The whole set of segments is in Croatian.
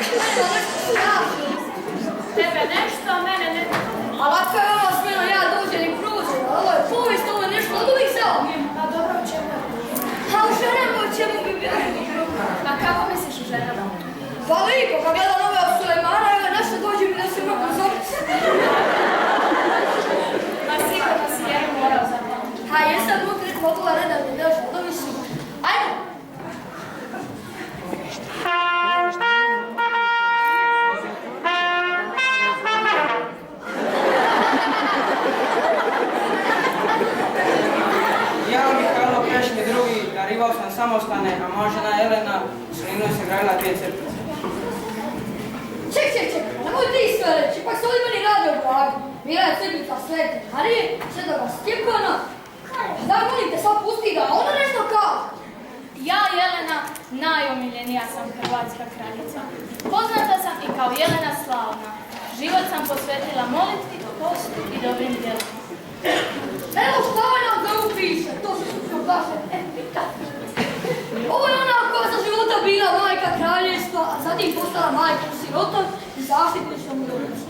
Nema nešto strašno. Tebe nešto, mene ne. A lako je ovo smjeno, ja dođem i prođem, ali ovo je povijest, ovo je nešto od uvijek zao. Pa dobro, o čemu je? A u ženama o čemu bi bilo? Pa kako misliš u ženama? Pa lipo, kad gledam ove od Sulejmana, evo nešto dođe mi da se mogu zoviti. Pa sigurno si jednu morao zapamati. A jesam mogla redavno držati, to mislim. Ajmo! Ja, Mihajlo Krešni drugi, darivao sam samostane, a moja žena Jelena s Linom se gradila 2 crtice. Ček, nemoj ti sve reći, pak se ovdje meni radi o Pragu. Bila je crkvica Svete Marije, Svetoga Stjepana. Daj, molim te, sad pusti da ona nešto kaže. Ja, Jelena, najomiljenija sam hrvatska kraljica. Poznata sam i kao Jelena Slavna. Život sam posvetila molitvi, postu i dobrim djelom. Evo šta nam da upiše, to se što kaže epita. Ovo je ona koja za života bila majka kraljevstva, a zatim postala majka sirota i zaštitnička mu dobica.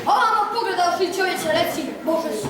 A vama pogledaš i čovječe reci, Bože su.